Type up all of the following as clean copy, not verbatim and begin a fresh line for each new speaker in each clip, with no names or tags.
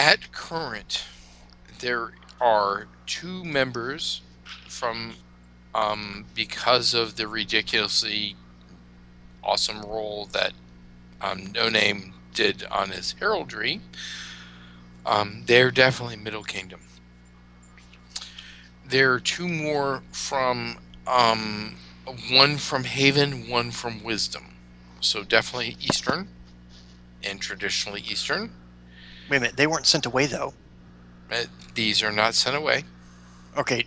At current, there are 2 members from, because of the ridiculously awesome role that No Name did on his heraldry, they're definitely Middle Kingdom. There are 2 more from, one from Haven, one from Wisdom. So definitely Eastern, and traditionally Eastern.
Wait a minute, they weren't sent away, though.
These are not sent away.
Okay.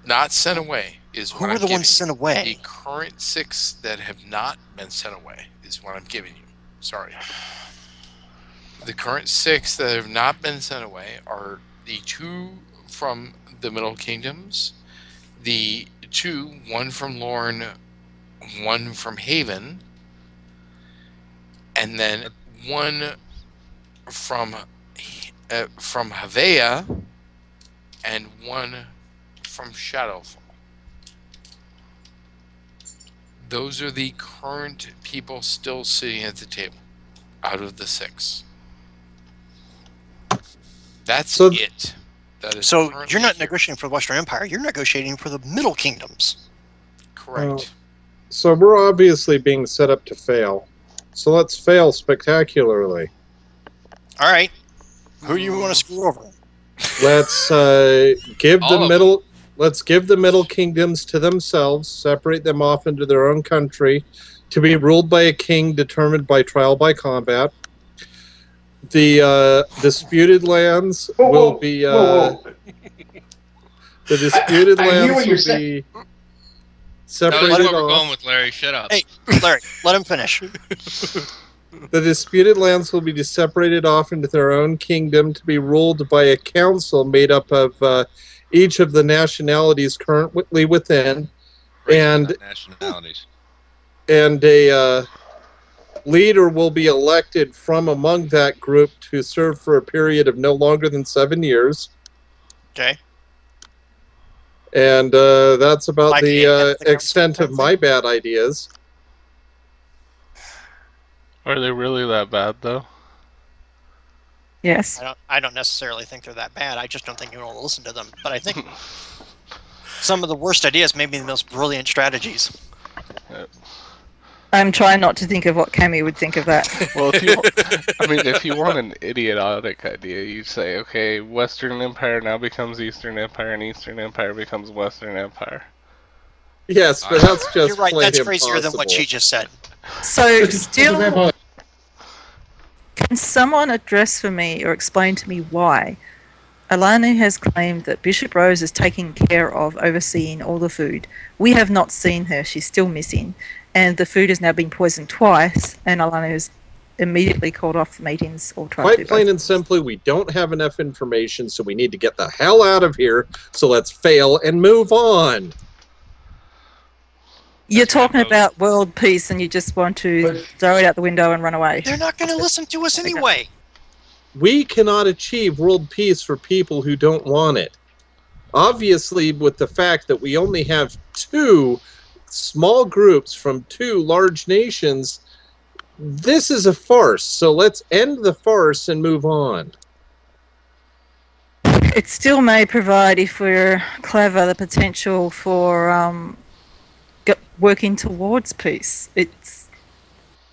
Not sent away is what I'm
Who are the
giving
ones sent
you.
away?
The current 6 that have not been sent away is what I'm giving you. Sorry. The current 6 that have not been sent away are the 2 from the Middle Kingdoms, the 2, one from Lorne, one from Haven, and then one from Havea, and one from Shadowfall. Those are the current people still sitting at the table out of the 6. That's it. That is
So you're not
here.
negotiating for the Western Empire. You're negotiating for the Middle Kingdoms.
Correct.
So we're obviously being set up to fail. So let's fail spectacularly.
All right. Who do you want to screw over?
Let's give the middle. Let's give the Middle Kingdoms to themselves. Separate them off into their own country, to be ruled by a king determined by trial by combat. The disputed lands will be. The disputed lands will be separated
That's what we're
off.
going with, Larry. Shut up.
Hey, Larry, let him finish.
The disputed lands will be separated off into their own kingdom to be ruled by a council made up of each of the nationalities currently within, and
nationalities.
And a leader will be elected from among that group to serve for a period of no longer than 7 years.
Okay.
And that's about the extent of my bad ideas.
Are they really that bad, though?
Yes.
I don't necessarily think they're that bad. I just don't think you want to listen to them. But I think some of the worst ideas may be the most brilliant strategies.
I'm trying not to think of what Cammy would think of that.
Well, if you want an idiotic idea, you say, okay, Western Empire now becomes Eastern Empire, and Eastern Empire becomes Western Empire.
Yes, but that's just
You're right. That's
impossible.
crazier than what she just said.
So, still, can someone address for me or explain to me why Alana has claimed that Bishop Rose is taking care of overseeing all the food? We have not seen her. She's still missing. And the food has now been poisoned twice, and Alana has immediately called off the meetings or tried to.
Quite plain and simply, we don't have enough information, so we need to get the hell out of here. So let's fail and move on.
You're talking about world peace, and you just want to throw it out the window and run away.
They're not going to listen to us anyway.
We cannot achieve world peace for people who don't want it. Obviously, with the fact that we only have 2 small groups from 2 large nations, this is a farce. So let's end the farce and move on.
It still may provide, if we're clever, the potential for working towards peace.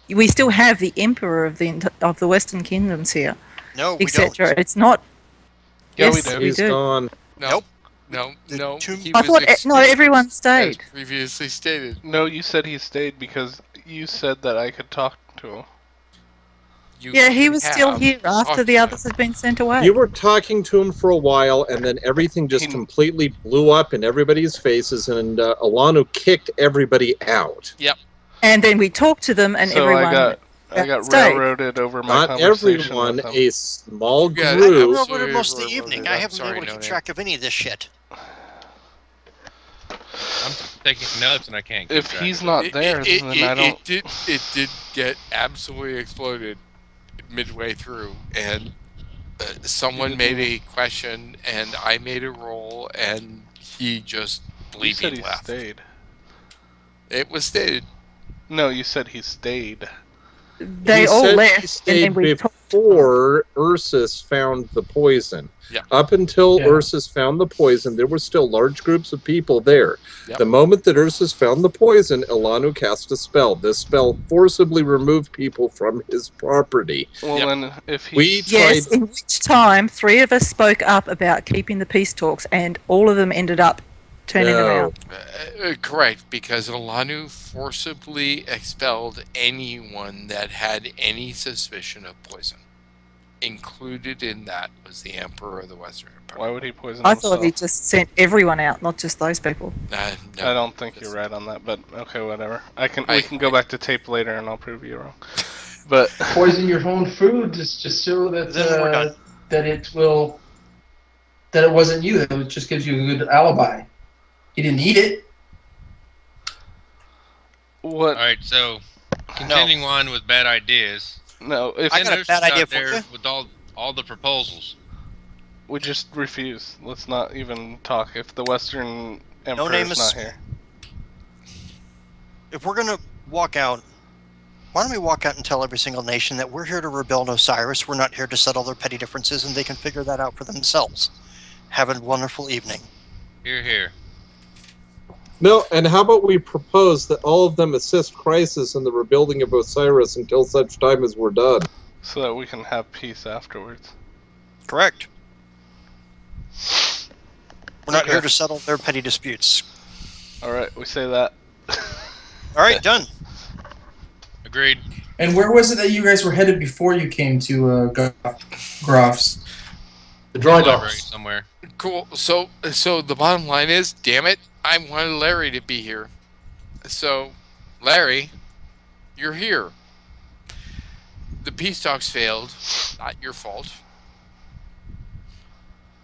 We still have the Emperor of the Western Kingdoms here.
No, we
don't. It's not.
Yeah,
yes,
we do.
He's gone.
Nope. No.
I thought not everyone stayed.
As previously stated.
No, you said he stayed because you said that I could talk to him.
Yeah, he was still here after the others had been sent away.
You were talking to him for a while, and then everything just completely blew up in everybody's faces, and Alanu kicked everybody out.
Yep.
And then we talked to them, and
so
everyone
I got
stayed.
railroaded over my
Not
conversation
everyone,
with them.
a small
Yeah,
I've
group.
been railroaded most of the evening. I haven't been able to keep track of any of this shit.
I'm taking notes and I can't keep
If
track
he's
of
not there, then I don't...
It did get absolutely exploded midway through, and someone made a question, and I made a roll, and he just
You said he
left.
stayed.
It was stated.
No, you said he stayed.
They
He
all
said he
left, and
stayed
then we talked
before Ursus found the poison.
Yeah.
Up until
Yeah.
Ursus found the poison, there were still large groups of people there.
Yep.
The moment that Ursus found the poison, Elanu cast a spell. This spell forcibly removed people from his property.
Well,
Yep.
then if he
We
Yes,
tried.
in which time 3 of us spoke up about keeping the peace talks, and all of them ended up turning
No.
around.
Correct, because Alanu forcibly expelled anyone that had any suspicion of poison. Included in that was the Emperor of the Western Empire.
why would he poison
I
himself?
thought he just sent everyone out, not just those people.
No,
I don't think you're right on that, but okay, whatever. We can go back to tape later and I'll prove you wrong. But
Poison your own food just so that
Then we're done.
that it wasn't you. It just gives you a good alibi. You didn't eat it.
what?
All right, so continuing on with bad ideas.
No, if
I got a
Thanos
bad
is
idea
out
for
there
you.
with all the proposals.
we just refuse. Let's not even talk. If the Western
No name
Emperor's
is-
not here,
If we're gonna walk out, why don't we walk out and tell every single nation that we're here to rebuild Osiris? We're not here to settle their petty differences, and they can figure that out for themselves. Have a wonderful evening.
Here, here.
No, and how about we propose that all of them assist Crisis in the rebuilding of Osiris until such time as we're done?
so that we can have peace afterwards.
Correct. We're not
Okay.
here to settle their petty disputes.
All right, we say that.
All right, done.
Agreed.
And where was it that you guys were headed before you came to Groff's?
The dry
Library
docks.
somewhere.
Cool. So the bottom line is, damn it, I wanted Larry to be here. So, Larry, you're here. The peace talks failed. Not your fault.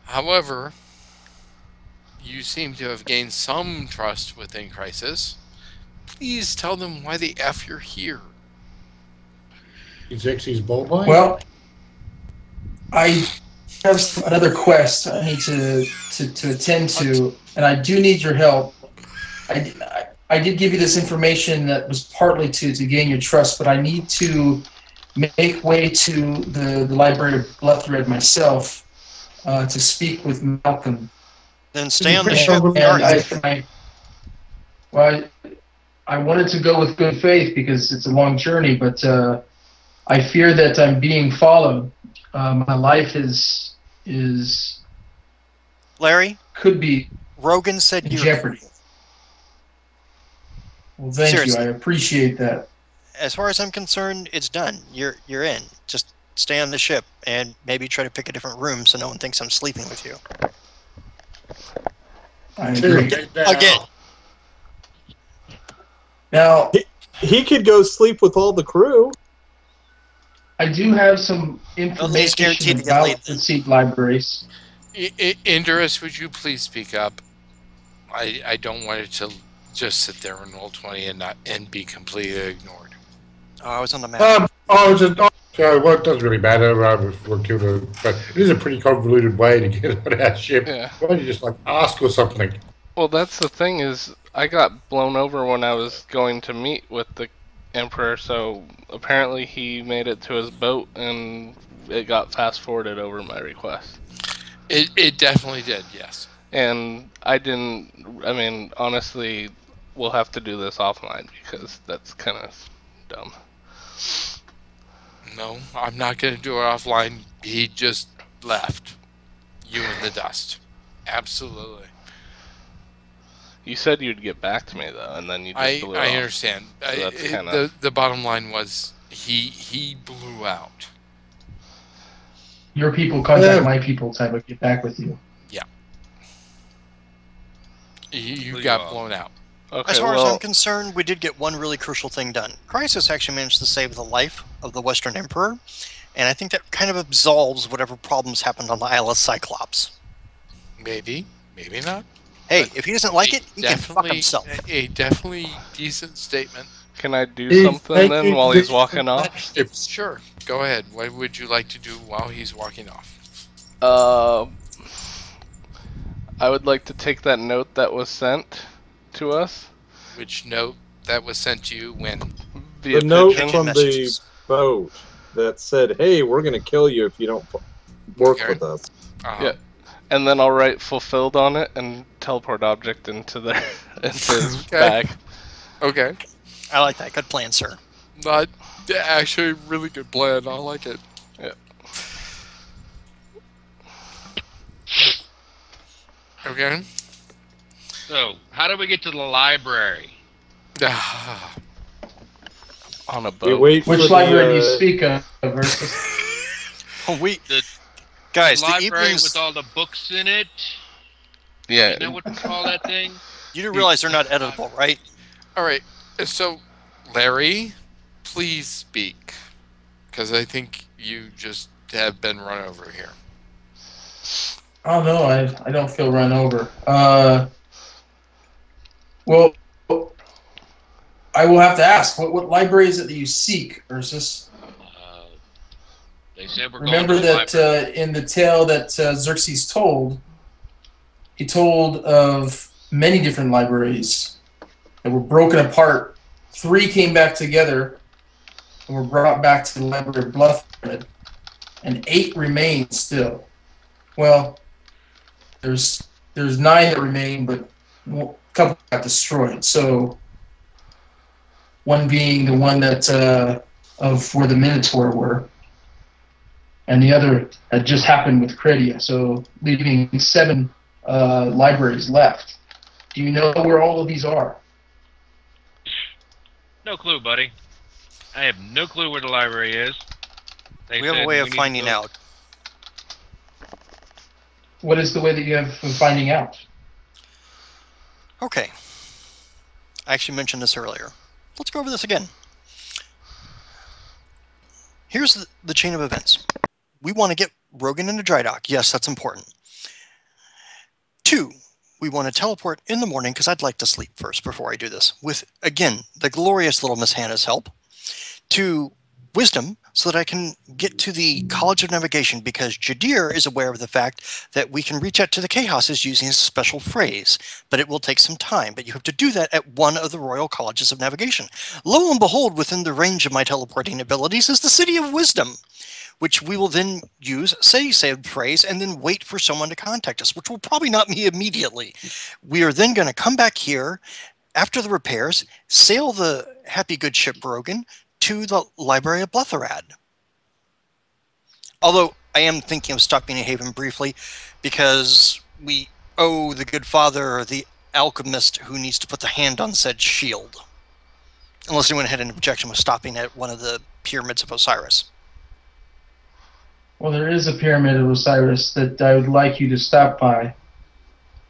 However, you seem to have gained some trust within Crisis. Please tell them why the F you're here.
He's Xyz's bovine.
Well, I have another quest I need to attend to, and I do need your help. I did give you this information that was partly to gain your trust, but I need to make way to the Library of Bloodthread myself to speak with Malcolm.
Then stay on the
pretty
ship.
sure
And I wanted to go with good faith because it's a long journey, but I fear that I'm being followed. My life is
Larry,
could be
Rogan said
in
you're
jeopardy. Well, thank
Seriously.
you. I appreciate that.
As far as I'm concerned, it's done. You're in. Just stay on the ship and maybe try to pick a different room so no one thinks I'm sleeping with you.
I agree.
Again.
Now,
He could go sleep with all the crew.
I do have some
Nothing's guaranteed
information
to get laid
about the seat libraries.
Indurus, would you please speak up? I don't want it to just sit there in roll 20 and be completely ignored.
Oh, I was on the map.
So it doesn't really matter. We'll kill the, but it is a pretty convoluted way to get on our ship.
Yeah.
Why don't you just ask or something?
Well, that's the thing is, I got blown over when I was going to meet with the Emperor, so apparently he made it to his boat and it got fast forwarded over my request.
It definitely did, yes.
And I mean, honestly, we'll have to do this offline because that's kind of dumb.
No, I'm not going to do it offline. He just left you in the dust. Absolutely.
You said you'd get back to me though, and then you just blew
I
off.
understand.
So that's kinda-
The bottom line was he blew out.
Your people contact
Yeah.
my people, so I would get back with you.
You
Blew
got
you off.
blown out.
Okay,
As far as
well,
I'm concerned, we did get one really crucial thing done. Crisis actually managed to save the life of the Western Emperor, and I think that kind of absolves whatever problems happened on the Isle of Cyclops.
Maybe, maybe not.
Hey,
But
if he doesn't like it, he can fuck himself.
A definitely decent statement.
can I do something then while he's walking off?
Sure, go ahead. What would you like to do while he's walking off?
I would like to take that note that was sent to us
Which note that was sent to you when?
via
The note
pigeon.
from the
messages.
boat. that said, "Hey, we're going to kill you if you don't work
Okay.
with us."
Yeah. And then I'll write fulfilled on it and teleport object into his
Okay.
bag.
Okay.
I like that. Good plan, sir.
Not actually really good plan. I like it.
Yeah.
Okay.
So, how do we get to the library?
On a
We
boat.
wait
Which
for
library do you
the.
speak of versus?
Guys,
The
the
library
evenings.
with all the books in it.
Yeah.
You know what to call that thing?
You do realize they're not editable, right?
All right. So, Larry, please speak, because I think you just have been run over here.
Oh no, I don't feel run over. Well, I will have to ask. What library is it that you seek, Ursus?
They said we're
Remember
going to the
that
library.
in the tale that Xerxes told, he told of many different libraries that were broken apart. 3 came back together and were brought back to the library of Bluffred, and 8 remain still. Well, there's 9 that remain, but a couple got destroyed. So one being the one that of where the Minotaur were, and the other had just happened with Credia. So leaving 7 libraries left. Do you know where all of these are?
No clue, buddy. I have no clue where the library is. They
We have a
said
way
we
of
need to
finding
go-
out.
What is the way that you have of finding out?
Okay. I actually mentioned this earlier. Let's go over this again. Here's the chain of events. We want to get Rogan into dry dock. Yes, that's important. 2, we want to teleport in the morning because I'd like to sleep first before I do this. With, again, the glorious little Miss Hannah's help. To wisdom so that I can get to the College of Navigation because Jadir is aware of the fact that we can reach out to the Khaises using a special phrase, but it will take some time. But you have to do that at one of the Royal Colleges of Navigation. Lo and behold, within the range of my teleporting abilities is the City of Wisdom, which we will then use, say said phrase, and then wait for someone to contact us, which will probably not be immediately. We are then going to come back here after the repairs, sail the happy good ship Rogan to the Library of Bletherad. Although I am thinking of stopping in Haven briefly because we owe the good father the alchemist who needs to put the hand on said shield. Unless anyone had an objection with stopping at one of the pyramids of Osiris.
Well, there is a pyramid of Osiris that I would like you to stop by,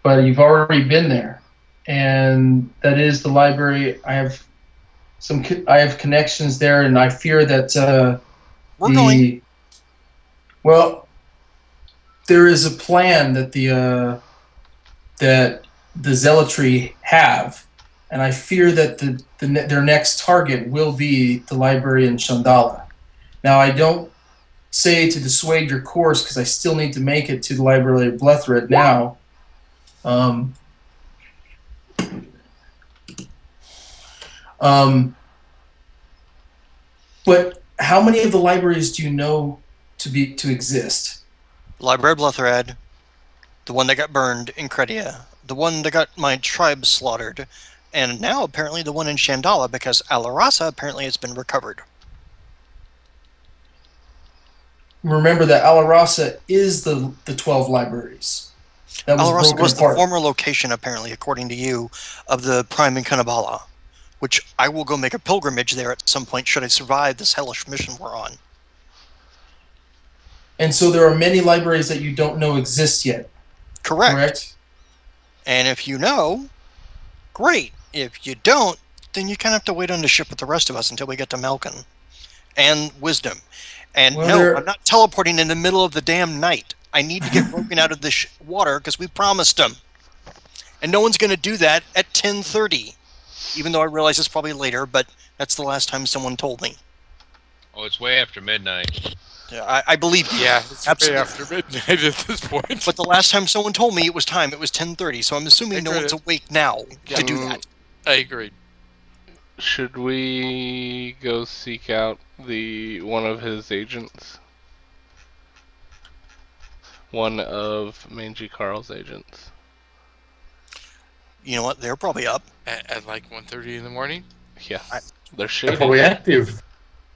but you've already been there, and that is the library. I have connections there, and I fear that
We're going.
Well, there is a plan that the zealotry have, and I fear that their next target will be the library in Chandala. Now, I don't say to dissuade your course because I still need to make it to the library of Bletherad now. But how many of the libraries do you know to exist?
Library of Bletherad, the one that got burned in Credia, the one that got my tribe slaughtered, and now apparently the one in Chandala because Alarasa apparently has been recovered.
Remember that Alarasa is the 12 libraries. That was
Alarasa
broken
was the
apart.
former location, apparently, according to you, of the Prime in Kanabala, which I will go make a pilgrimage there at some point should I survive this hellish mission we're on.
And so there are many libraries that you don't know exist yet.
Correct? And if you know, great. If you don't, then you kind of have to wait on the ship with the rest of us until we get to Malkin. And Wisdom. And no, I'm not teleporting in the middle of the damn night. I need to get Rogan out of the water because we promised him. And no one's going to do that at 10:30. Even though I realize it's probably later, but that's the last time someone told me.
Oh, it's way after midnight.
Yeah, I believe you.
Yeah, it's
absolutely
way after midnight at this point.
But the last time someone told me it was time, it was 10:30. So I'm assuming no one's awake now to do that.
I agree.
Should we go seek out one of his agents? One of Mangy Carl's agents.
You know what? They're probably up.
At like 1:30 in the morning?
Yeah. They're
They're
shady.
probably active.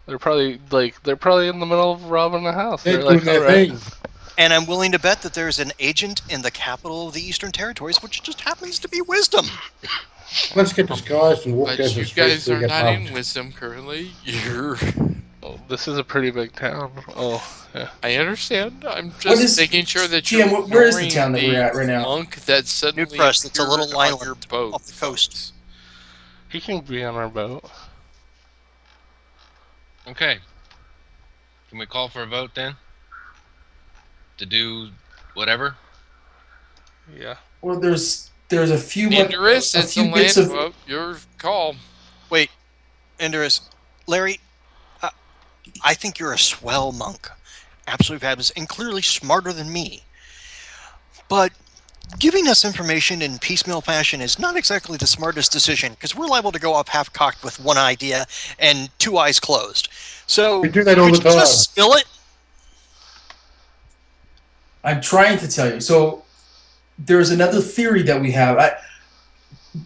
They're probably in the middle of robbing a house.
They're
They're
doing
like,
their
alright.
thing.
And I'm willing to bet that there's an agent in the capital of the Eastern Territories, which just happens to be Wisdom.
Let's get disguised and walk
But
down the
you
street
guys
so we
are
get
not in
mugged.
Wisdom currently. You're.
Oh, this is a pretty big town. Oh, yeah.
I understand. I'm
What
just
is-
making sure that
GM,
you're
where is the
ignoring
town that we're at right now?
monk that suddenly
Newcrest, it's a little
appeared on
island
your boat,
off the coast.
folks.
He can be on our boat.
Okay. Can we call for a vote then? To do whatever?
Yeah.
Well, there's a few
Indurus,
a
it's a
few
land
bits of
vote. Your call.
Wait, Indurus, Larry, I think you're a swell monk. Absolutely fabulous, and clearly smarter than me. But giving us information in piecemeal fashion is not exactly the smartest decision, because we're liable to go off half-cocked with one idea and two eyes closed. So,
We do that all
could
the
you
time.
just spill it?
I'm trying to tell you. So there's another theory that we have.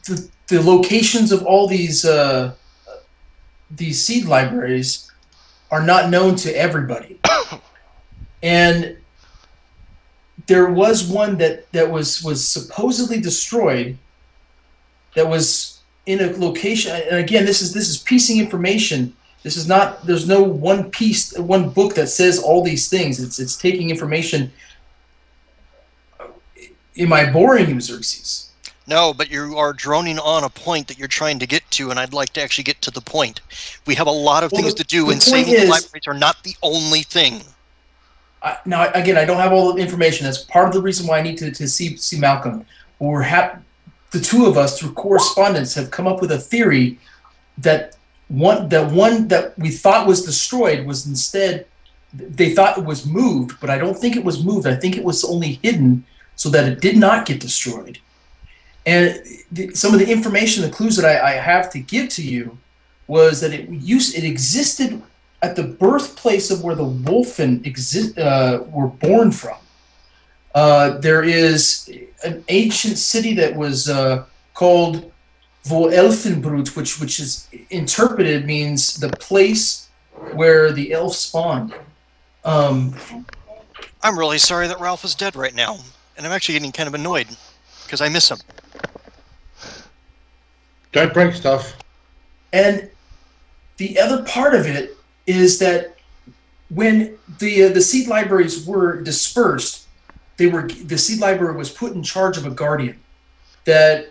The locations of all these seed libraries are not known to everybody, and there was one that was supposedly destroyed. That was in a location, and again, this is piecing information. This is not. There's no one book that says all these things. It's taking information. Am I boring you, Xerxes?
No, but you are droning on a point that you're trying to get to, and I'd like to actually get to the point. We have a lot of things to do,
the
and
point
saving
is-
libraries are not the only thing.
Now, again, I don't have all the information. That's part of the reason why I need to see Malcolm. The two of us, through correspondence, have come up with a theory that one that we thought was destroyed was instead, they thought it was moved, but I don't think it was moved. I think it was only hidden so that it did not get destroyed. And some of the information, the clues that I have to give to you, was that it existed at the birthplace of where the Wolfen were born from. There is an ancient city that was called Voelfenbrut, which is interpreted means the place where the elves spawned.
I'm really sorry that Ralph is dead right now, and I'm actually getting kind of annoyed because I miss him.
Don't break stuff.
And the other part of it is that when the seed libraries were dispersed, the seed library was put in charge of a guardian that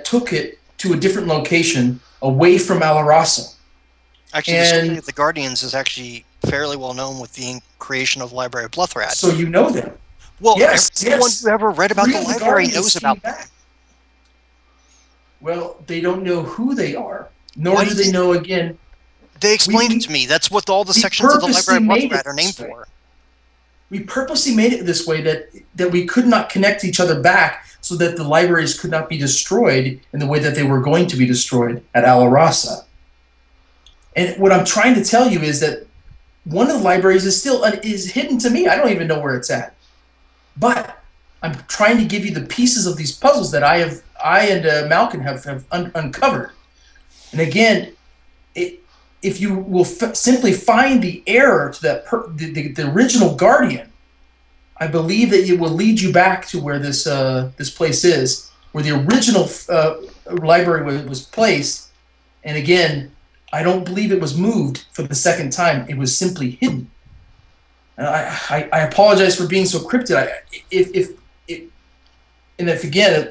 took it to a different location away from Alarasa.
Actually, the story of the Guardians is actually fairly well known with the creation of the Library of Bluthrad.
So you know them.
Well,
Yes,
everyone
yes.
who ever read about
Three
the
of
library
Guardians
knows
came
about them.
back. Well, they don't know who they are, nor
Why
do
do
they
you-
know again.
They explained
We-
it to me. That's what all the
we
sections of the
purposely
Library of
made
Bluthrad
it
are named
this way.
for.
We purposely made it this way that we could not connect each other back so that the libraries could not be destroyed in the way that they were going to be destroyed at Alarasa. And what I'm trying to tell you is that one of the libraries is hidden to me. I don't even know where it's at. But I'm trying to give you the pieces of these puzzles that I and Malcolm have uncovered. And again, if you will simply find the error to that the original guardian, I believe that it will lead you back to where this place is, where the original library was placed. And again, I don't believe it was moved for the second time. It was simply hidden. And I apologize for being so cryptic. If again,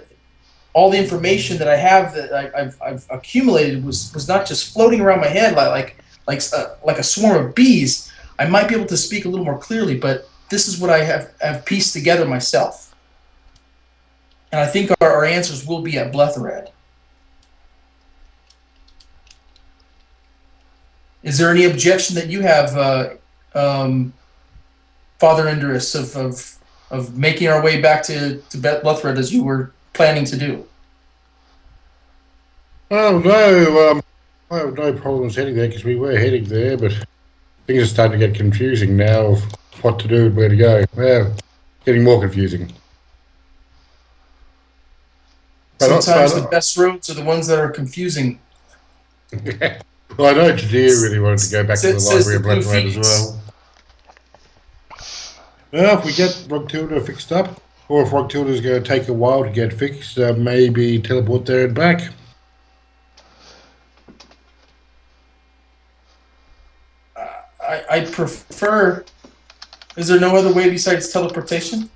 all the information that I have that I've accumulated was not just floating around my head like a swarm of bees, I might be able to speak a little more clearly. But this is what I have pieced together myself, and I think our answers will be at Blethred. Is there any objection that you have, Father Indurus, of making our way back to Blethred as you were planning to do?
Oh no, I have no problems heading there because we were heading there, but things are starting to get confusing now of what to do and where to go. Well, getting more confusing.
Sometimes the best roads are the ones that are confusing.
Well, I know Jadea really wanted to go back to the
Says
library
the
of
Blue
Black as
Phoenix.
well. Well, if we get Rogtilda fixed up, or if Rogtilda's going to take a while to get fixed, maybe teleport there and back.
I prefer. Is there no other way besides teleportation?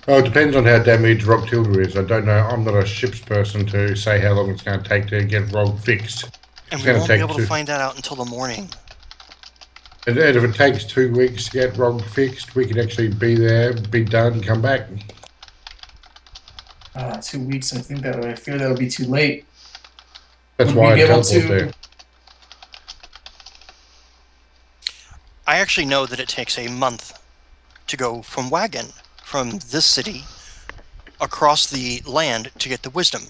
Oh, it depends on how damaged Rogtilda is. I don't know. I'm not a ship's person to say how long it's going to take to get Rog fixed.
And
It's
we
going
won't
to
be
take
able to find that out until the morning.
And if it takes 2 weeks to get Rog fixed, we can actually be there, be done, come back.
2 weeks. I fear that would be too late.
That's
Would
why
we
I
be able
teleport
to?
there.
I actually know that it takes a month to go from Wagon, from this city, across the land to get the wisdom.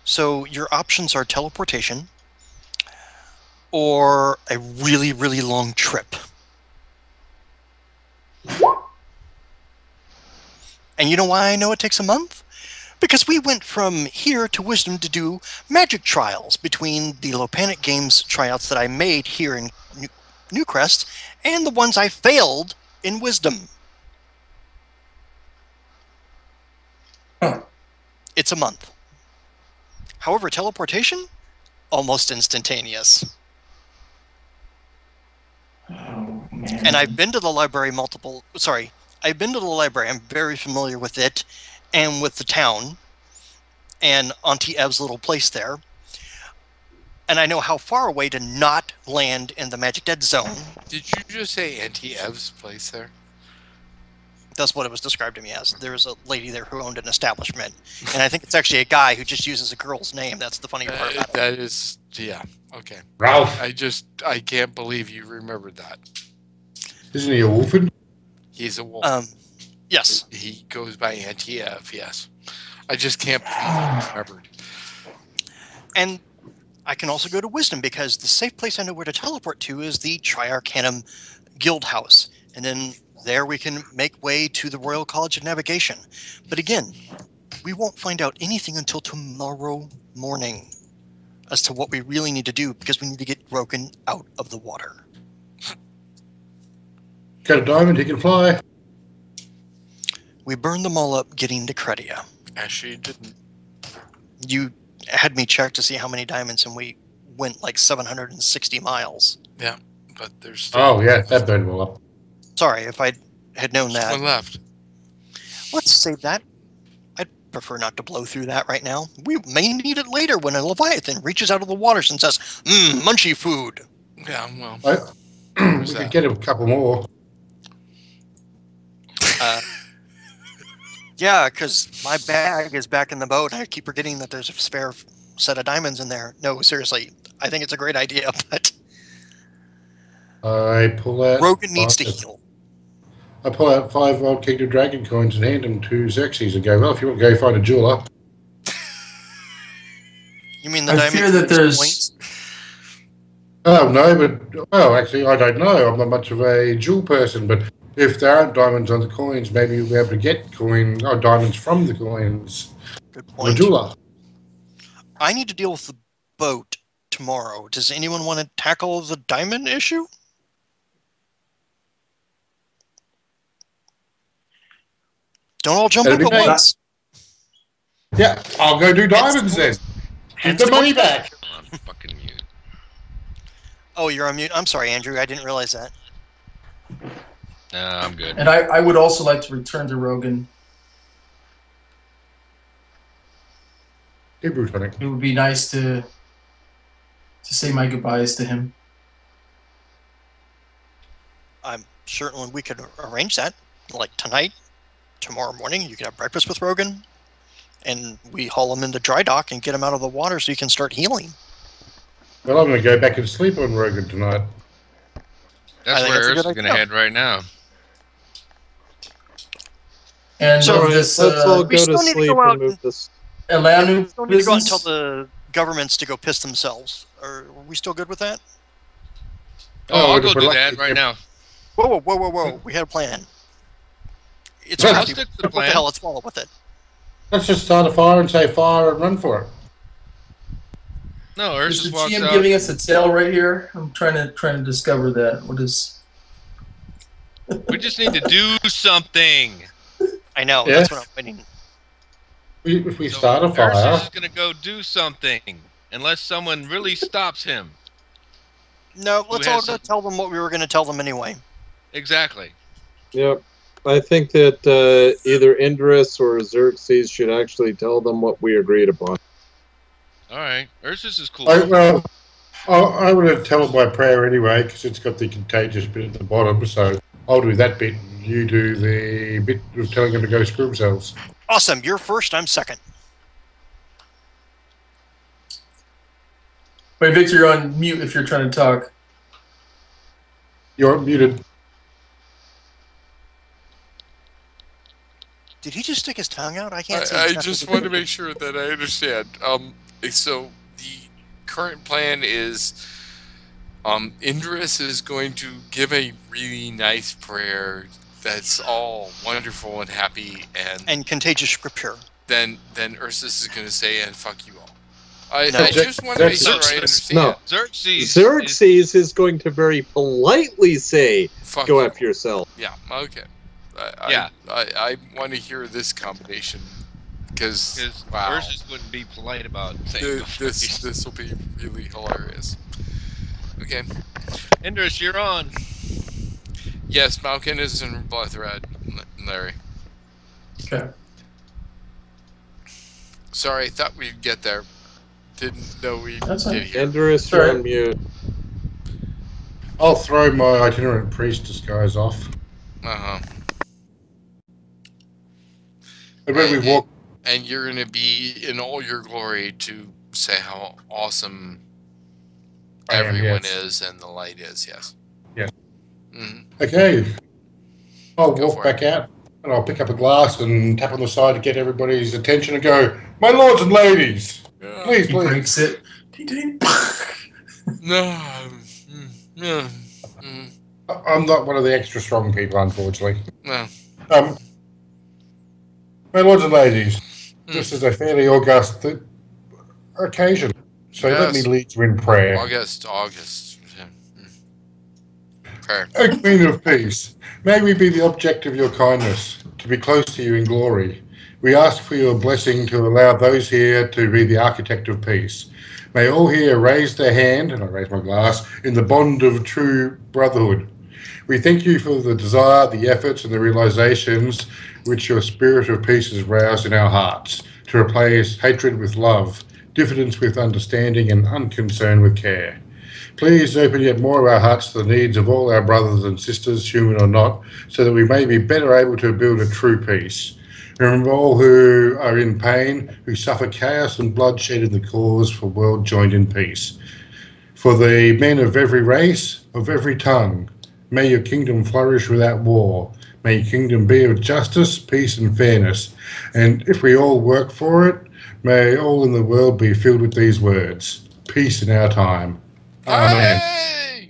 So your options are teleportation or a really, really long trip. And you know why I know it takes a month? Because we went from here to Wisdom to do magic trials between the Lopanic Games tryouts that I made here in Newcrest and the ones I failed in Wisdom.
Huh.
It's a month. However, teleportation, almost instantaneous.
Oh man!
And I've been to the library I've been to the library. I'm very familiar with it and with the town and Auntie Ev's little place there. And I know how far away to not land in the Magic Dead Zone.
Did you just say Auntie Ev's place there?
That's what it was described to me as. There's a lady there who owned an establishment. And I think it's actually a guy who just uses a girl's name. That's the funny part about it.
That is, yeah, okay.
Ralph,
I can't believe you remembered that.
isn't he a wolfen?
He's a wolf.
Yes.
He goes by Auntie Ev, yes. I just can't believe you remembered.
And I can also go to Wisdom because the safe place I know where to teleport to is the Triarcanum Guild House. And then there we can make way to the Royal College of Navigation. But again, we won't find out anything until tomorrow morning as to what we really need to do because we need to get Rogan out of the water.
Got a diamond, he can fly.
We burned them all up getting to Credia.
Actually, you didn't.
You had me check to see how many diamonds, and we went like 760 miles.
Yeah, but there's still
Oh, yeah, that burned well up.
Sorry, if I had known
one
that.
left.
Let's save that. I'd prefer not to blow through that right now. We may need it later when a Leviathan reaches out of the waters and says, munchy food.
Yeah, well.
We could get a couple more.
Yeah, because my bag is back in the boat. I keep forgetting that there's a spare set of diamonds in there. No, seriously. I think it's a great idea, but
I pull out.
Rogan needs to heal.
I pull out 5 Old Kingdom Dragon coins and hand them to Xerxes and go, well, if you want to go find a jeweler.
You mean the
I
diamond
fear that there's.
points?
Oh, no, but, well, actually, I don't know. I'm not much of a jewel person, but if there aren't diamonds on the coins, maybe you'll be able to get diamonds from the coins.
Good
The
point.
jeweler.
I need to deal with the boat tomorrow. Does anyone want to tackle the diamond issue? Don't all jump up
That'd
at
be great.
once.
Yeah, I'll go do diamonds then. Give the money back.
I'm fucking mute.
Oh, you're on mute. I'm sorry, Andrew. I didn't realize that.
No, I'm good.
And I would also like to return to Rogan.
Hey, Brutonic.
It would be nice to say my goodbyes to him.
I'm certain we could arrange that. Like tonight, tomorrow morning, you could have breakfast with Rogan, and we haul him into dry dock and get him out of the water so he can start healing.
Well, I'm going to go back and sleep on Rogan tonight.
That's
think
where
that's a good
Earth's going to
idea.
head right now.
And
So
of this
Let's all
we
go
still
to
need to
sleep
go out
and move
and-
this.
Elanu
We don't need to go out
business.
until the governments to go piss themselves. Are we still good with that?
Oh, I'll
we'd-
go
we'd
do
like
that
to
right
get-
now.
Whoa. We had a plan. It's
I'll
crazy.
stick to the
What the
plan.
hell? Let's follow with it.
Let's just start a fire and say fire and run for it.
No,
Is
Ursus
the
walks
GM
out.
giving us a tale right here? I'm trying to discover that. What is?
We just need to do something.
I know.
Yeah.
That's what I'm waiting.
If we
So
start a
Ursus
fire,
is gonna go do something unless someone really stops him.
No, let's all
has
go
some-
tell them what we were going to tell them anyway.
Exactly.
Yep. I think that either Indris or Xerxes should actually tell them what we agreed upon.
All right. Ursus is cool.
I would have tell it by prayer anyway because it's got the contagious bit at the bottom. So I'll do that bit. You do the bit of telling them to go screw themselves.
Awesome. You're first. I'm second.
Wait, Victor, you're on mute if you're trying to talk.
You're muted.
Did he just stick his tongue out? I can't see.
I
exactly
just
what-
want to make sure that I understand. So the current plan is, Indris is going to give a really nice prayer that's all wonderful and happy,
And contagious scripture.
then Ursus is going to say, "And fuck you all." I
No.
just want to make sure I
Xerxes.
understand.
No.
Xerxes
is going to very politely say,
Fuck
"Go
you
F yourself."
all. Yeah. Okay.
Yeah.
I want to hear this combination because
because
wow,
Ursus wouldn't be polite about saying
this will be really hilarious. Okay.
Indris, you're on.
Yes, Malkin is in blood thread, Larry.
Okay.
Sorry, thought we'd get there. Didn't know we'd
That's
get
fine.
here.
Indris,
Sorry.
you're on mute.
I'll throw my itinerant priest disguise off.
Uh-huh.
And when we
And-
walk,
And you're going to be in all your glory to say how awesome
I am,
everyone
yes.
is and the light is, yes.
Yes.
Hmm.
okay, I'll
Go
walk
for
back out and I'll pick up a glass and tap on the side to get everybody's attention and go, "My lords and ladies, please,
He
please."
breaks it. Ding.
No. No.
I'm not one of the extra strong people, unfortunately.
No.
My lords and ladies,
Mm.
this is a fairly august occasion, so let me
Yes.
lead you in prayer.
August. Yeah. Prayer.
O Queen of Peace, may we be the object of your kindness, to be close to you in glory. We ask for your blessing to allow those here to be the architect of peace. May all here raise their hand, and I raise my glass, in the bond of true brotherhood. We thank you for the desire, the efforts, and the realizations which your spirit of peace has roused in our hearts, to replace hatred with love, diffidence with understanding, and unconcern with care. Please open yet more of our hearts to the needs of all our brothers and sisters, human or not, so that we may be better able to build a true peace. Remember all who are in pain, who suffer chaos and bloodshed in the cause for world joined in peace. For the men of every race, of every tongue, may your kingdom flourish without war. May your kingdom be of justice, peace, and fairness. And if we all work for it, may all in the world be filled with these words. Peace in our time. Amen.
Hey!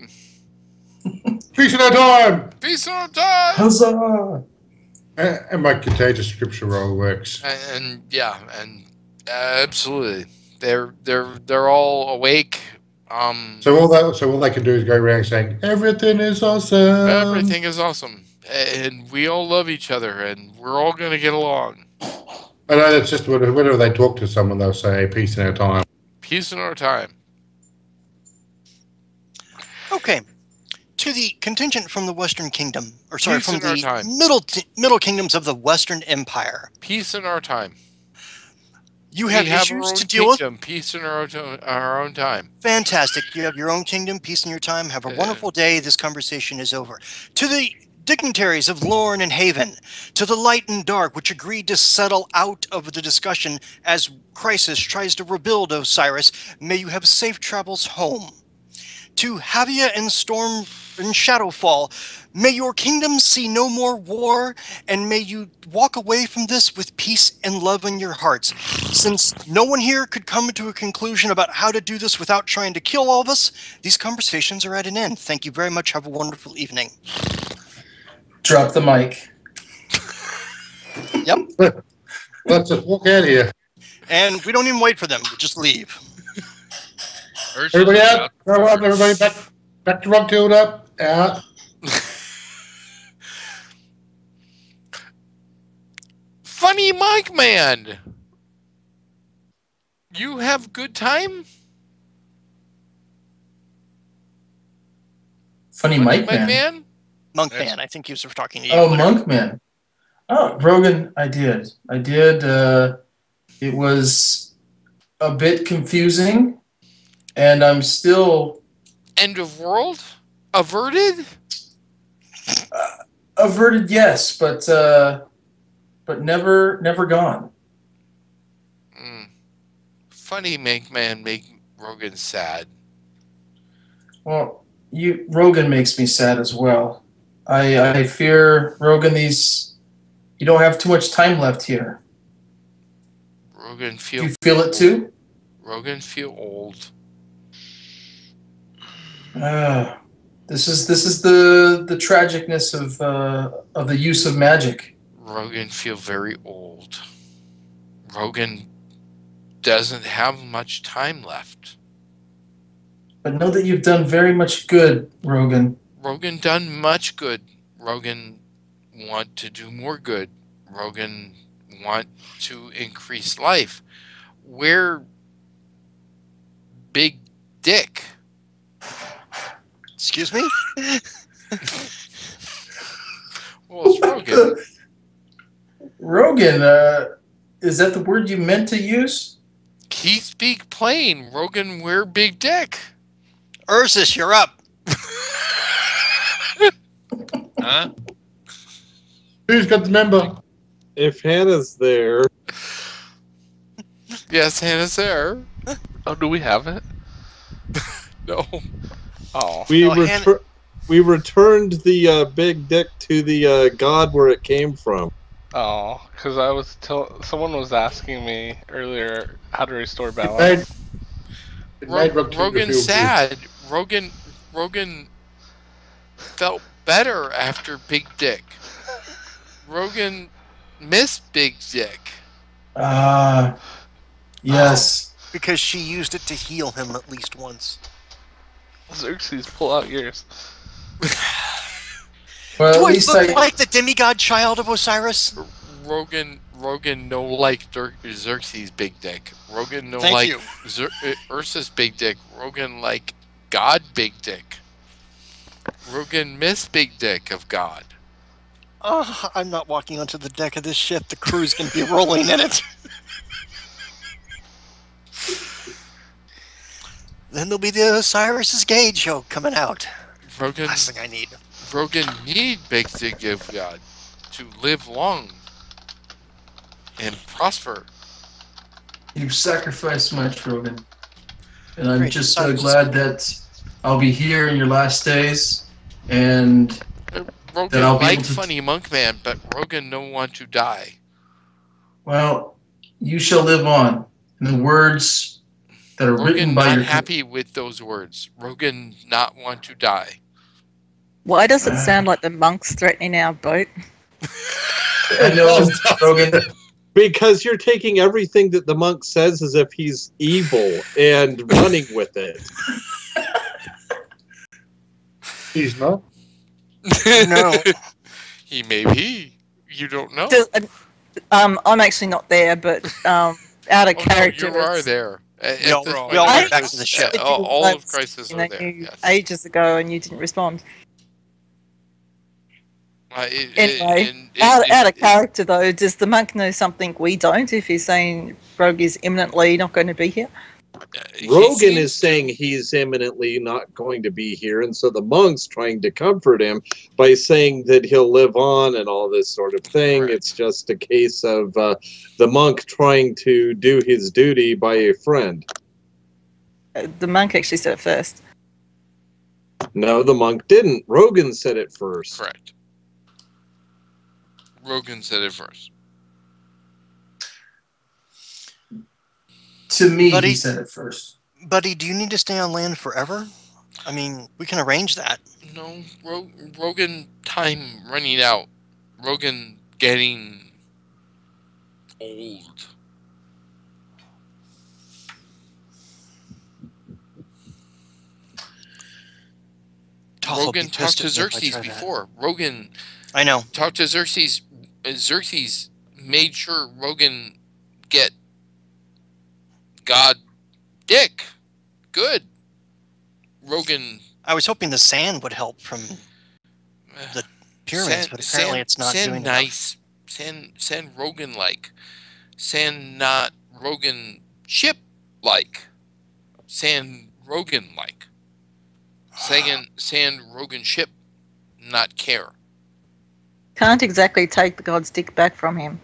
Peace in our time!
Peace on time!
Huzzah!
And my contagious scripture roll works.
And yeah, and absolutely. They're all awake.
So all they can do is go around saying, "Everything is awesome.
Everything is awesome. And we all love each other and we're all gonna get along.
I know that's just whenever they talk to someone, they'll say, "Peace in our time."
Peace in our time.
Okay. To the contingent from the Western Kingdom, or sorry,
Peace
from
in our
the
time.
middle kingdoms of the Western Empire.
Peace in our time.
You have
we have
issues
our own
to deal with.
kingdom. Peace in our own time.
Fantastic. You have your own kingdom, peace in your time. Have a wonderful day. This conversation is over. To the dignitaries of Lorne and Haven, to the light and dark, which agreed to settle out of the discussion as Crisis tries to rebuild Osiris, may you have safe travels home. To Havia and Storm and Shadowfall, May your kingdom see no more war, and may you walk away from this with peace and love in your hearts. Since no one here could come to a conclusion about how to do this without trying to kill all of us, these conversations are at an end. Thank you very much. Have a wonderful evening.
Drop the mic.
Let's just walk out of here.
And we don't even wait for them. We just leave.
Ursus
Everybody
is
out. Grow up, everybody. Back to Rock Tilda. Out.
Funny Mike Man. You have good time?
Funny Mike Man.
Monkman, I think you were talking to you.
Oh, Monkman. Oh, Rogan, I did. It was a bit confusing, and I'm still
End of world? Averted?
averted. Yes, but never gone.
Funny Mike Man make Rogan sad.
Well, Rogan makes me sad as well. I fear, Rogan, you don't have too much time left here.
Rogan
Do
feel
you feel it too?
Rogan feel old.
This is the tragicness of the use of magic.
Rogan feel very old. Rogan doesn't have much time left.
But know that you've done very much good, Rogan.
Rogan done much good. Rogan want to do more good. Rogan want to increase life. We're big dick.
Excuse me?
Well, it's Rogan.
Rogan, is that the word you meant to use?
He speak plain. Rogan, we're big dick.
Ursus, you're up.
Huh?
Who's got the member?
If Hannah's there,
Yes, Hannah's there.
Oh, do we have it?
No.
Oh.
we
No, Hannah-
we returned the big dick to the god where it came from.
Oh, because someone was asking me earlier how to restore balance.
It made Rock Tilda
Rogan's
feel
sad. Rogan felt better after Big Dick. Rogan missed Big Dick.
Yes.
Because she used it to heal him at least once.
Xerxes, pull out yours.
Well,
Do
at
I
least
look like the demigod child of Osiris?
Rogan no like Xerxes Big Dick. Rogan no
Thank
like
you.
Ursus Big Dick. Rogan like God Big Dick. Rogan miss Big Dick of God.
Oh, I'm not walking onto the deck of this ship. The crew's going to be rolling in it. Then there'll be the Osiris's Gauge show coming out.
Rogan
Last thing I need.
Rogan need Big Dick of God to live long and prosper.
You've sacrificed much, Rogan. And I'm
Great,
just
so-
glad that I'll be here in your last days, and
Rogan
I'll be
like
able to-
funny monk man, but Rogan no want to die.
well, you shall live on. And the words that are written
Rogan
by
not
your
happy with those words. Rogan not want to die.
Why does it sound like the monks threatening our boat?
I know, Rogan.
Because you're taking everything that the monk says as if he's evil and running with it.
He's not.
No.
He may be. You don't know.
I'm actually not there, but out of
Oh, no,
character.
you are
it's-
there.
We all went back to the ship.
All of Crisis
you
are
know,
there.
you
Yes.
ages ago, and you didn't respond.
Anyway,
Out of character though, does the monk know something we don't? If he's saying Rogue is imminently not going to be here,
Rogan is saying he's imminently not going to be here, and so the monk's trying to comfort him by saying that he'll live on and all this sort of thing.
Correct.
It's just a case of the monk trying to do his duty by a friend.
the monk actually said it first.
No, the monk didn't. Rogan said it first.
Correct. Rogan said it first.
To me,
Buddy-
he said it first.
Buddy, do you need to stay on land forever? I mean, we can arrange that.
No, Rogan time running out. Rogan getting old.
Toph will
Rogan
be
talked
pissed
to
at me if I
Xerxes
try that.
before. Rogan
I know.
talked to Xerxes. Xerxes made sure Rogan get God dick. Good. Rogan.
I was hoping the sand would help from the pyramids, but apparently it's not
sand
doing
nice. Sand Rogan like. Sand not Rogan ship like. Sand Rogan like. Sand Rogan ship not care.
Can't exactly take the god's dick back from him.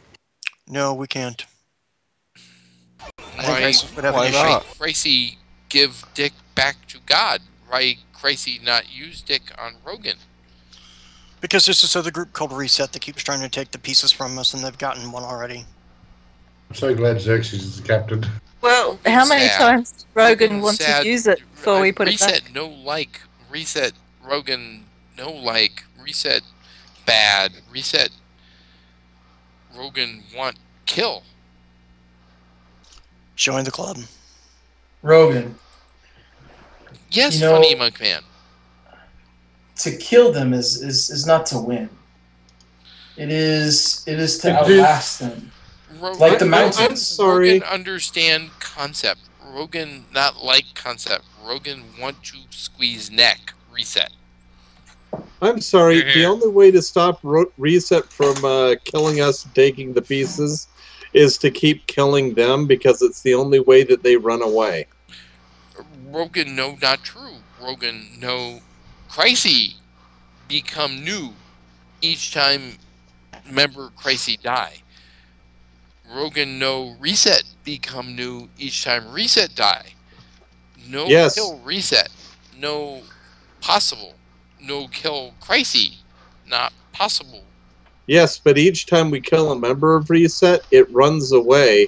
No, we can't. I think
Why
Isis would have
why
an issue.
not?
Crazy give dick back to God? Why Crazy not use dick on Rogan?
Because there's this other group called Reset that keeps trying to take the pieces from us, and they've gotten one already.
I'm so glad Xerxes is the captain.
Well,
Rogan's
how many
sad.
times did Rogan
Rogan's
want
sad.
to use it before we put it
Reset
back?
no like. Reset Rogan no like. Reset bad. Reset Rogan want kill.
Join the club.
Rogan,
Yes,
You know-
funny monk man.
to kill them is not to win. It is to
It is-
outlast them. Like the mountains.
I'm sorry.
Rogan understand concept. Rogan not like concept. Rogan want to squeeze neck. Reset.
I'm sorry.
You're
The
here.
only way to stop Reset from killing us, taking the pieces, is to keep killing them because it's the only way that they run away.
Rogan no not true. Rogan no Crazy become new each time member Crazy die. Rogan no Reset become new each time Reset die. No
Yes.
kill Reset. No possible. No kill Crazy. Not possible.
Yes, but each time we kill a member of Reset, it runs away,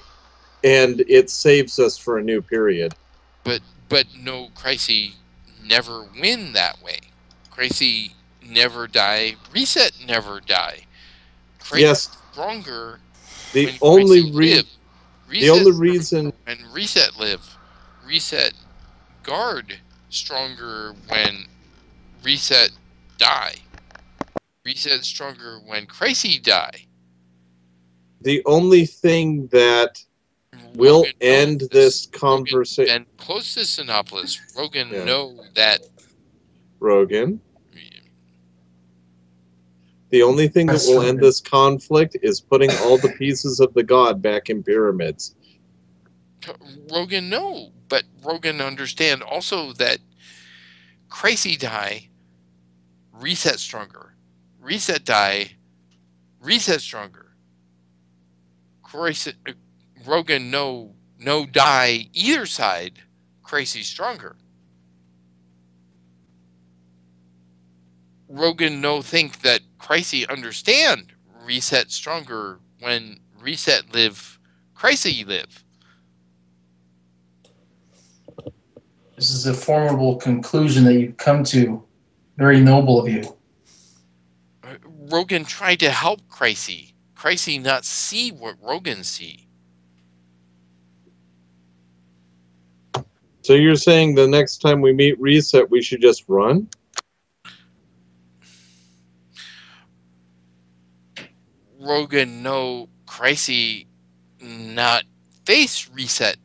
and it saves us for a new period.
But no Crazy never win that way. Crazy never die. Reset never die. Crazy
Yes.
stronger
The
when
only
Crazy
re-
live.
the
Reset
only
stronger
reason
when Reset live. Reset guard stronger when Reset die. Reset stronger when Crazy die.
the only thing that will
Rogan
end
knows
this
Rogan
conversation,
been close to Sinopolis. Rogan
Yeah.
know that.
Rogan. The only thing that
That's
will
Rogan.
end this conflict is putting all the pieces of the god back in pyramids.
Rogan know, but Rogan understand also that Crazy die, Reset stronger. Reset die, Reset stronger. Rogan no die either side. Crazy stronger. Rogan no think that Crazy understand Reset stronger when Reset live. Crazy live.
This is a formidable conclusion that you've come to. Very noble of you.
Rogan tried to help Crazy. Crazy not see what Rogan see.
So you're saying the next time we meet Reset, we should just run?
Rogan no Crazy not face Reset.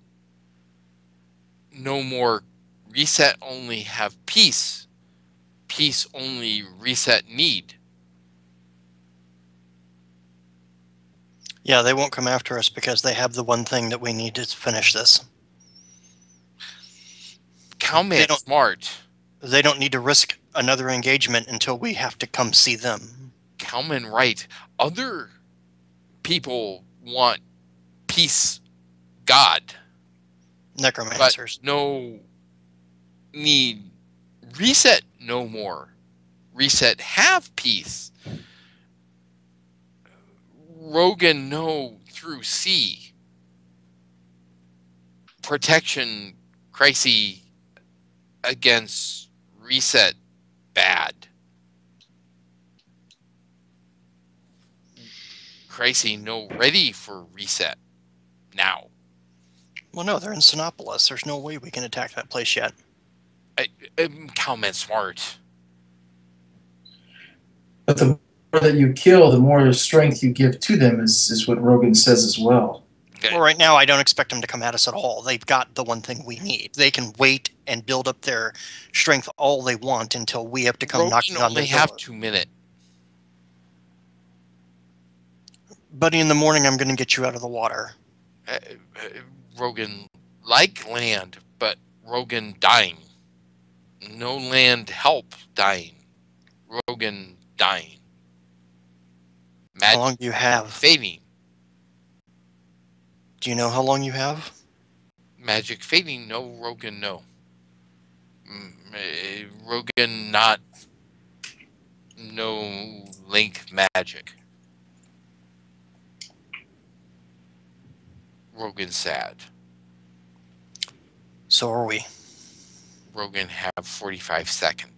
No more Reset only have peace. Peace only Reset need.
Yeah, they won't come after us because they have the one thing that we need to finish this.
Cowman
don't-
smart.
They don't need to risk another engagement until we have to come see them.
Cowman right. Other people want peace God, but
Necromancers.
no need Reset no more. Reset, have peace. Rogan, no, through C. Protection, Crisis against reset, bad. Crisis, no, ready for reset, now.
Well, no, they're in Sinopolis. There's no way we can attack that place yet.
Cowman smart.
But the more that you kill, the more strength you give to them, is what Rogan says as well.
Okay.
Well, right now, I don't expect them to come at us at all. They've got the one thing we need. They can wait and build up their strength all they want until we have to come knocking on their
only have
door.
2 minutes.
Buddy, in the morning, I'm going to get you out of the water.
Rogan like land, but Rogan dying. No land help dying. Rogan dying.
How long do you have?
Fading.
Do you know how long you have?
Magic fading, no. Rogan, no. Rogan, not. No link magic. Rogan sad.
So are we.
Rogan have 45 seconds.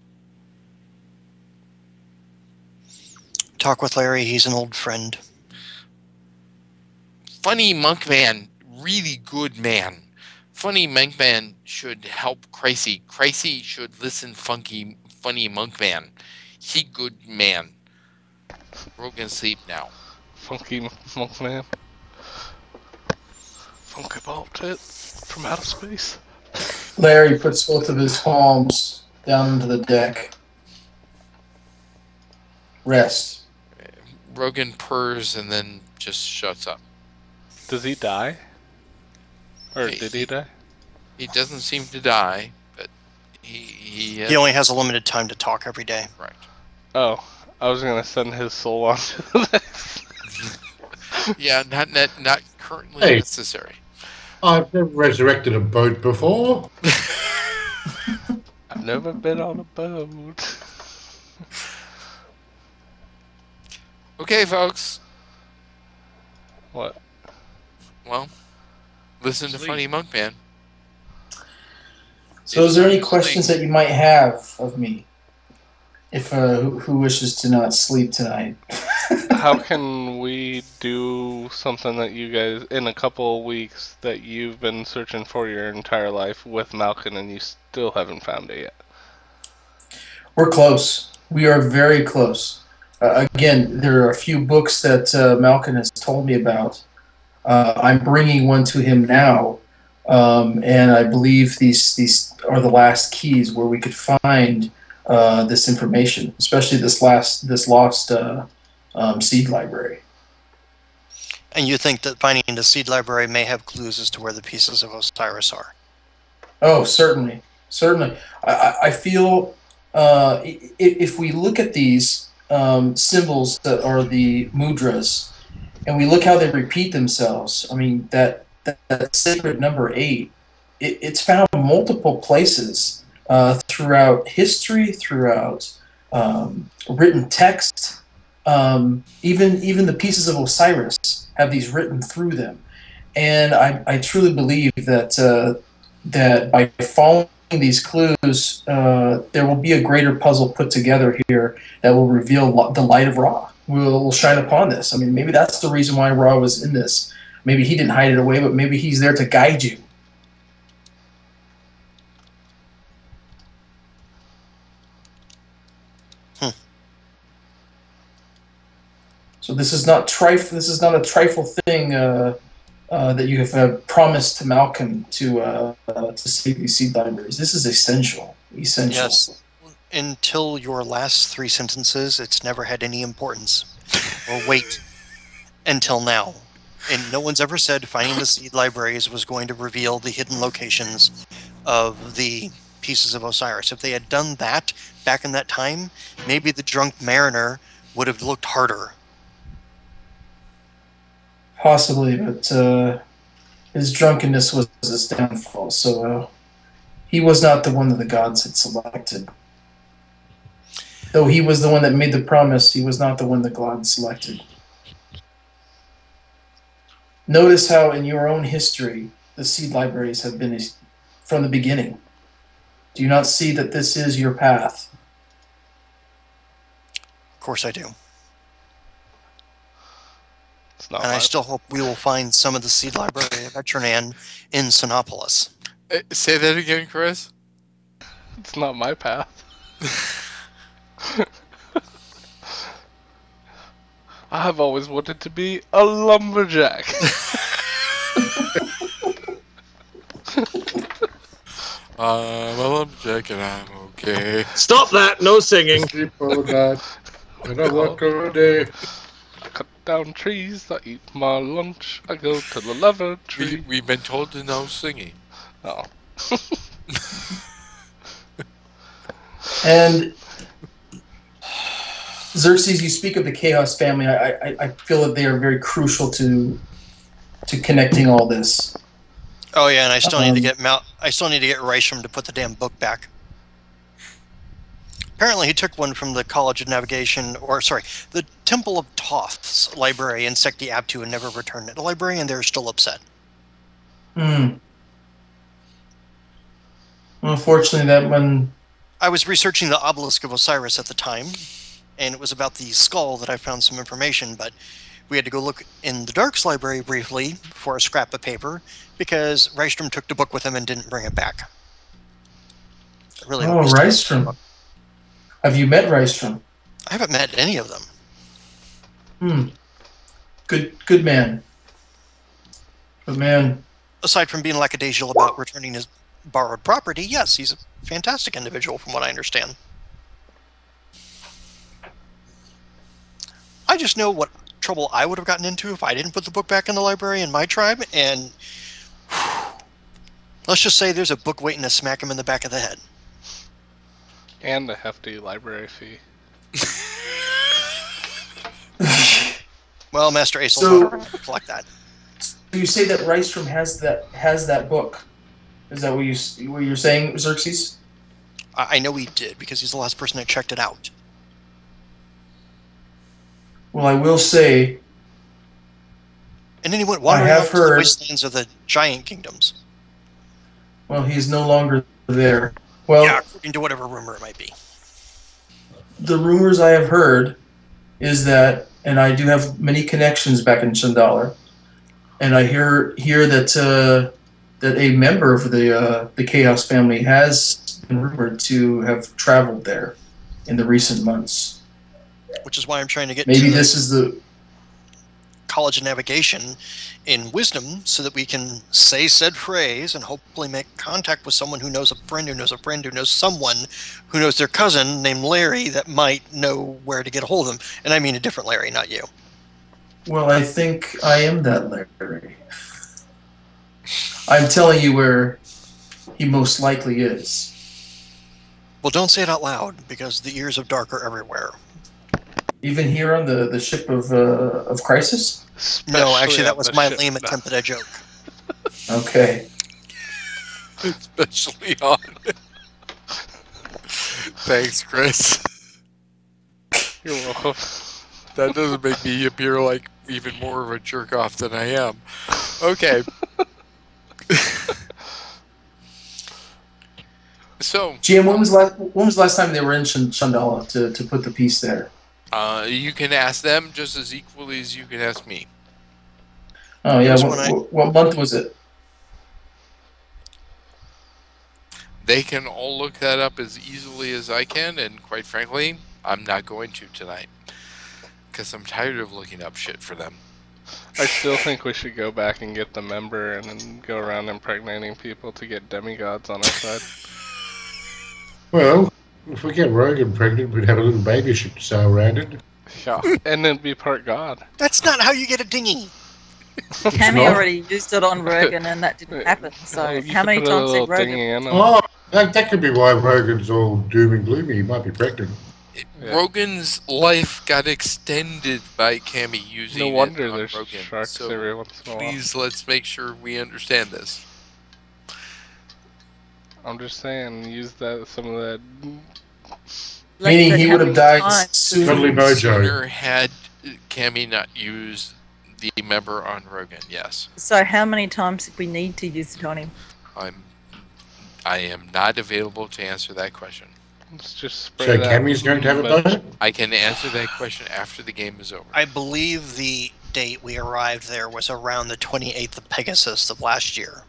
Talk with Larry. He's an old friend.
Funny Monk Man, really good man. Funny Monk Man should help Crisis. Crisis should listen funny Monk Man. He good man. Rogan sleep now.
Funky monk man. Funky bolt it from outer space.
Larry puts both of his palms down into the deck. Rest.
Rogan purrs and then just shuts up.
Does he die? Or did he die?
He doesn't seem to die, but he
only has a limited time to talk every day.
Right.
Oh, I was gonna send his soul on to the next.
Yeah, not currently necessary.
I've never resurrected a boat before.
I've never been on a boat.
Okay, folks.
What?
Well, listen to Funny Monk Man.
So, is there any questions that you might have of me? If who wishes to not sleep tonight?
How can we do something that you guys, in a couple of weeks, that you've been searching for your entire life with Malkin and you still haven't found it yet?
We're close. We are very close. Again, there are a few books that Malkin has told me about. I'm bringing one to him now, and I believe these are the last keys where we could find this information, especially this lost seed library.
And you think that finding the seed library may have clues as to where the pieces of Osiris are?
Oh, certainly, certainly. I feel if we look at these symbols that are the mudras, and we look how they repeat themselves. I mean, that sacred number 8, it's found multiple places throughout history, throughout written text. Even the pieces of Osiris have these written through them, and I truly believe that that by following these clues, there will be a greater puzzle put together here that will reveal the light of Ra. Will shine upon this. I mean, maybe that's the reason why Ra was in this. Maybe he didn't hide it away, but maybe he's there to guide you. So this is not This is not a trifle thing that you have promised to Malcolm to save these seed libraries. This is essential. Essential.
Yes. Until your last 3 sentences, it's never had any importance or weight until now. And no one's ever said finding the seed libraries was going to reveal the hidden locations of the pieces of Osiris. If they had done that back in that time, maybe the drunk mariner would have looked harder.
Possibly, but his drunkenness was his downfall, so he was not the one that the gods had selected. Though he was the one that made the promise, he was not the one that God selected. Notice how in your own history, the seed libraries have been from the beginning. Do you not see that this is your path?
Of course I do.
It's not
And I
my
still hope we will find some of the seed library of Eternan in Sinopolis.
Say that again, Chris.
It's not my path. I've always wanted to be a lumberjack.
I'm a lumberjack and I'm okay.
Stop that! No singing.
Sleep all night, and I work all day.
Cut down trees, I eat my lunch, I go to the leather tree.
We've been told to no singing.
Oh.
And Xerxes, you speak of the Chaos family. I feel that they are very crucial to connecting all this.
Oh yeah, and I still need to get Reichstrom to put the damn book back. Apparently he took one from the College of Navigation, or sorry, the Temple of Thoth's library in Secti Abtu and never returned it to the library, and they're still upset.
Unfortunately, that one...
I was researching the Obelisk of Osiris at the time, and it was about the skull that I found some information, but we had to go look in the Dark's library briefly for a scrap of paper, because Reichstrom took the book with him and didn't bring it back. Really
Oh, Reichstrom. Have you met Reichstrom?
I haven't met any of them.
Good man. Good man.
Aside from being lackadaisical about returning his borrowed property, yes, he's a fantastic individual from what I understand. I just know what trouble I would have gotten into if I didn't put the book back in the library in my tribe, and let's just say there's a book waiting to smack him in the back of the head.
And a hefty library fee.
Well, Master Ace will collect that.
You say that Reichstrom has that book. Is that what you're saying, Xerxes?
I know he did, because he's the last person that checked it out.
Well, I will say...
And then he went wandering off to the wastelands of the giant kingdoms.
Well, he's no longer there. Well,
yeah, according to whatever rumor it might be.
The rumors I have heard is that, and I do have many connections back in Chandala, and I hear that that a member of the Chaos family has been rumored to have traveled there in the recent months.
Which is why I'm trying to get
maybe this is the
College of Navigation in Wisdom, so that we can say said phrase and hopefully make contact with someone who knows a friend who knows a friend who knows someone who knows their cousin named Larry that might know where to get a hold of him. And I mean a different Larry, not you.
Well, I think I am that Larry. I'm telling you where he most likely is.
Well, don't say it out loud, because the ears of dark are everywhere.
Even here on the ship of Crisis?
No, actually, that was my lame attempt at a joke.
Okay.
Especially on. Thanks, Chris.
You're welcome.
That doesn't make me appear like even more of a jerk off than I am. Okay. So,
GM, when was the last time they were in Chandala to put the piece there?
You can ask them just as equally as you can ask me.
Oh yeah, what month was it?
They can all look that up as easily as I can, and quite frankly, I'm not going to tonight. Because I'm tired of looking up shit for them.
I still think we should go back and get the member and then go around impregnating people to get demigods on our side.
Well, if we get Rogan pregnant, we'd have a little baby ship to sail around in.
Yeah, and then be part god.
That's not how you get a dinghy.
Cammy already used it on Rogan and that didn't happen. So how many times did Rogan?
Oh, that could be why Rogan's all doom and gloomy. He might be pregnant.
Yeah. Rogan's life got extended by Cammy using
no wonder
it on
there's
Rogan.
sharks
So
every once in a while.
please, let's make sure we understand this.
I'm just saying, use some of that
Like,
Meaning
but
he
how
would have
many
died
times?
soon.
Cuddly Mojo.
Sooner had Cammy not used the member on Rogan. Yes,
So how many times did we need to use it on him?
I am not available to answer that question.
Let's just spray
So
that.
Cammy's going to have a
but
vote?
I can answer that question after the game is over.
I believe the date we arrived there was around the 28th of Pegasus of last year.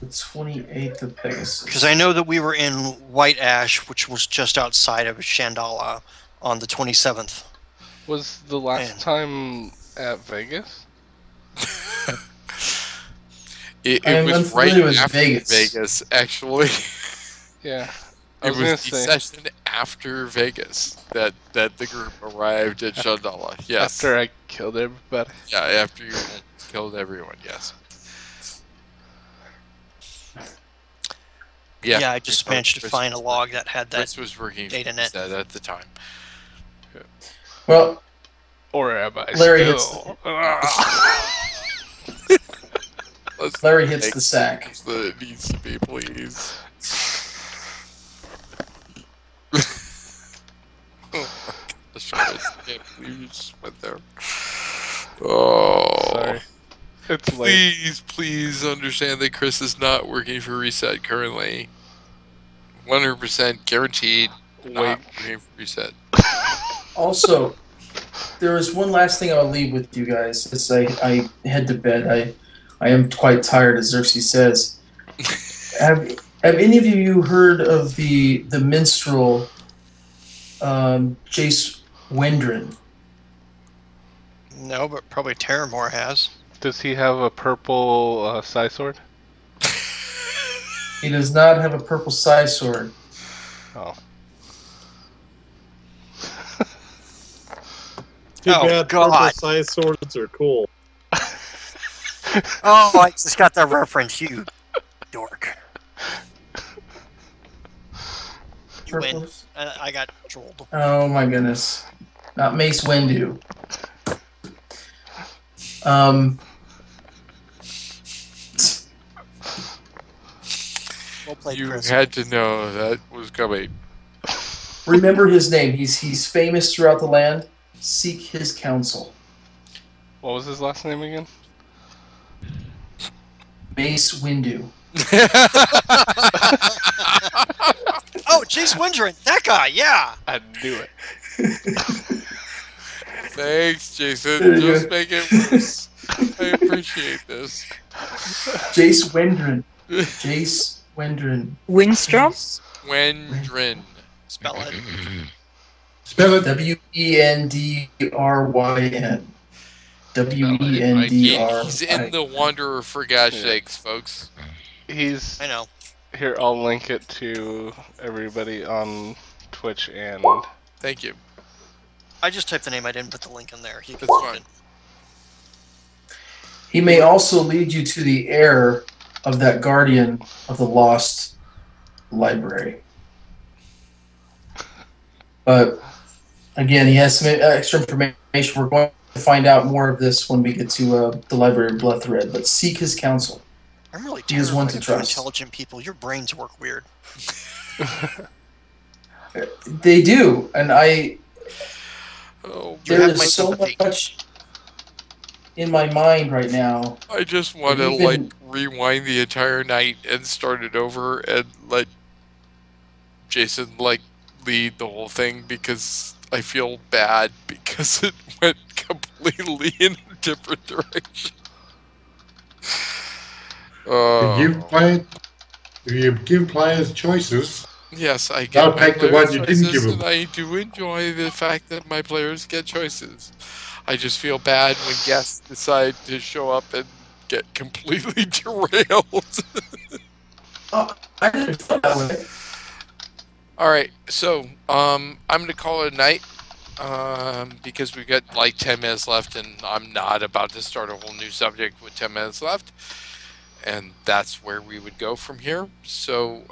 The 28th of Pegasus.
Because I know that we were in White Ash, which was just outside of Chandala, on the 27th.
Was the last
Man.
time at Vegas?
It
I am
was right
unfamiliar with
after
Vegas.
actually.
Yeah. I
It
was
was
gonna
the
say
session after Vegas that the group arrived at Chandala. Yes.
after I killed everybody.
Yeah, after you killed everyone. Yes.
Yeah, I just managed to
Chris
find a
was
log
working-
that had that
Chris was working
date in it.
that at the time.
Well,
Or am I
Larry
still?
Let's
Larry hits
make
the sack.
things that it needs to be, please. Oh my gosh, Chris, I can't believe you just went there. Oh.
Sorry. It's late.
Please understand that Chris is not working for Reset currently. 100% guaranteed not working for Reset.
also, there is one last thing I'll leave with you guys as I head to bed. I am quite tired, as Xerxes says. Have any of you heard of the minstrel Jace Wendrin?
No, but probably Terramore has.
Does he have a purple Psy sword?
He does not have a purple Psy sword.
Oh.
Too
Oh,
bad
God.
purple science swords are cool.
Oh, I just got that reference, you dork. You win.
Purples?
I got trolled.
Oh my goodness. Not Mace Windu.
Well played,
You
Chris.
had to know that was coming.
Remember his name. He's famous throughout the land. Seek his counsel.
What was his last name again?
Mace Windu.
Oh, Jace Windrin, that guy, yeah.
I knew it.
Thanks, Jason.
There you
Just
go.
make it worse. I appreciate this.
Jace Wendrin. Jace Wendrin.
Windstrom?
Wendrin.
Spell it.
Spell it.
Wendryn. Wendryn.
He's in the Wanderer for gosh sakes, folks.
He's
I know.
here. I'll link it to everybody on Twitch and.
Thank you.
I just typed the name. I didn't put the link in there. He
That's
can
fine.
He may also lead you to the heir of that guardian of the lost library. But again, he has some extra information. We're going to find out more of this when we get to the Library of Bloodthread. But seek his counsel.
I'm really
He is one
terrified
to
of you
trust.
intelligent people. Your brains work weird.
They do, and
Oh,
You
there
have my
is so
sympathy.
much in my mind right now.
I just want to
Even-
like rewind the entire night and start it over and let Jason like lead the whole thing because I feel bad because it went completely in a different direction.
If you give players choices,
Yes, I get
I'll
my
take the
players
one you didn't
choices,
give 'em.
and I do enjoy the fact that my players get choices. I just feel bad when guests decide to show up and get completely derailed.
I didn't feel that way.
All right, so I'm gonna call it a night because we've got like 10 minutes left, and I'm not about to start a whole new subject with 10 minutes left, and that's where we would go from here. So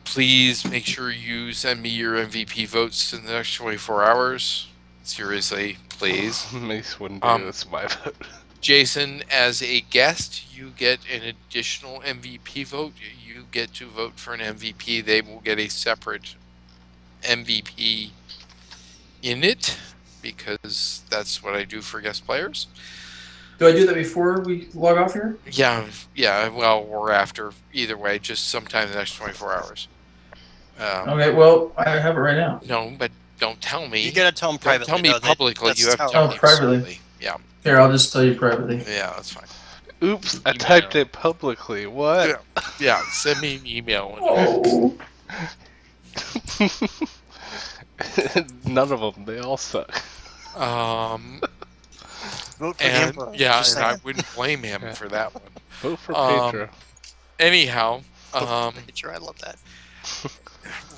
please make sure you send me your MVP votes in the next 24 hours. Seriously, please.
Mace Windu is my vote.
Jason, as a guest, you get an additional MVP vote. You get to vote for an MVP. They will get a separate MVP in it because that's what I do for guest players.
Do I do that before we log off here?
Yeah. Well, or after. Either way, just sometime in the next 24 hours.
Okay, well, I have it right now.
No, but don't tell me.
You gotta tell them
Don't
privately.
tell me
though.
publicly.
That's
You have to
how-
tell me
privately.
Yeah.
Here, I'll just tell you privately.
Yeah, that's fine.
Oops, I typed it publicly. What?
Yeah, send me an email.
Oh.
None of them. They all suck.
Vote for the
And
Emperor.
yeah,
Just
and I
saying.
wouldn't blame him for that one.
Vote for
Um,
Pedro.
Anyhow,
Vote for the picture. I love that.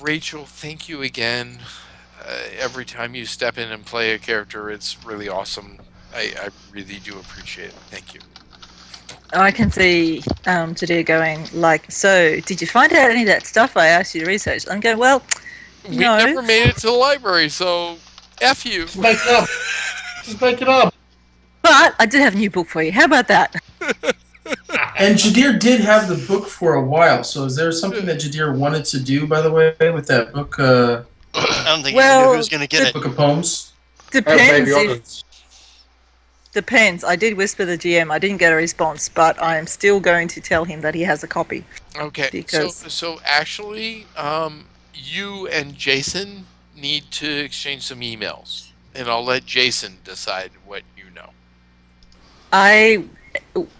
Rachel, thank you again. Every time you step in and play a character, it's really awesome. I really do appreciate it. Thank you.
I can see Jadea going like, so did you find out any of that stuff I asked you to research? I'm going, well,
We
no.
never made it to the library, so F you.
Just make it up. Just make it up.
But I did have a new book for you. How about that?
And Jadir did have the book for a while, so is there something that Jadir wanted to do, by the way, with that book,
I don't think you
Well,
knew who's gonna get it.
book of poems?
Depends.
Baby Otters.
Depends. I did whisper the GM. I didn't get a response, but I am still going to tell him that he has a copy.
Okay,
Because-
so actually, you and Jason need to exchange some emails, and I'll let Jason decide what you know.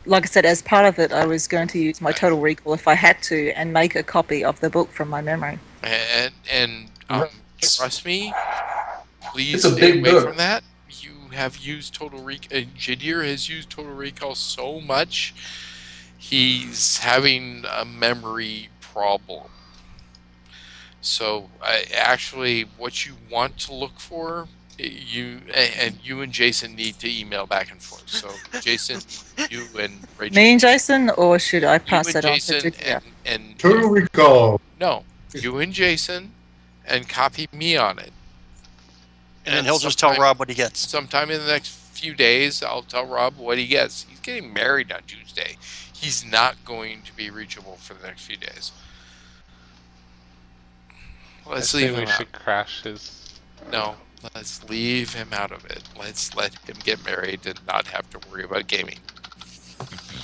Like I said, as part of it, I was going to use my total recall if I had to and make a copy of the book from my memory.
And trust me, please
It's a
stay
big
away
book.
from that. You have used Total Recall. Jadir has used Total Recall so much, he's having a memory problem. So, actually, what you want to look for, you and Jason need to email back and forth. So, Jason, you and Rachel.
Me and Jason, or should I
you
pass
and
that on
Jason
to Jadea?
and
Total Recall.
no, you and Jason, and copy me on it.
And then he'll just tell
sometime-
Rob what he gets.
Sometime in the next few days, I'll tell Rob what he gets. He's getting married on Tuesday. He's not going to be reachable for the next few days. Let's
I
leave
say we
him out.
should crash his.
No, let's leave him out of it. Let's let him get married and not have to worry about gaming.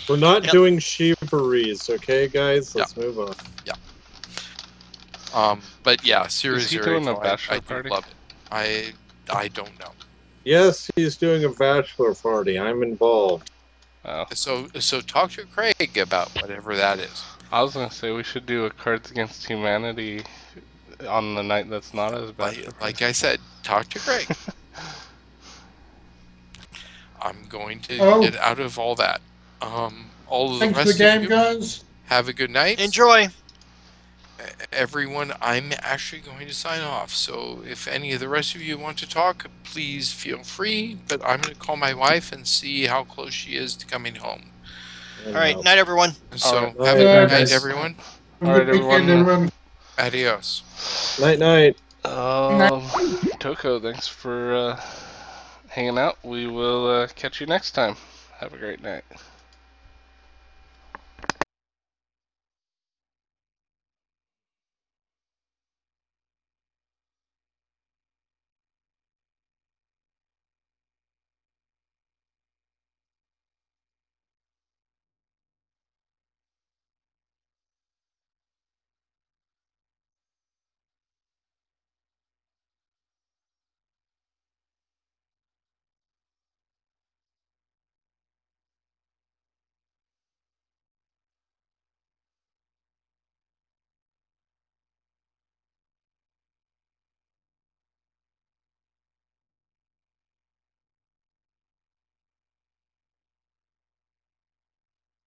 We're not
Yep.
doing chivalries, okay, guys? Let's move on.
But yeah, seriously,
Is he doing a
Rachel,
bachelor
I do
party?
love it. I don't know.
Yes, he's doing a bachelor party. I'm involved.
Oh,
So talk to Craig about whatever that is.
I was gonna say we should do a Cards Against Humanity on the night that's not as bad.
Like I said, talk to Craig. I'm going to
Oh.
get out of all that. All of the
Thanks for
rest
the game,
of you,
guys.
have a good night.
Enjoy.
Everyone, I'm actually going to sign off. So if any of the rest of you want to talk, please feel free. But I'm going to call my wife and see how close she is to coming home.
All right, night, everyone.
So
Alright.
have a
Alright,
good night,
guys.
everyone.
Have a
Alright,
good weekend,
everyone.
Adios.
Night, night.
Toko, thanks for hanging out. We will catch you next time. Have a great night.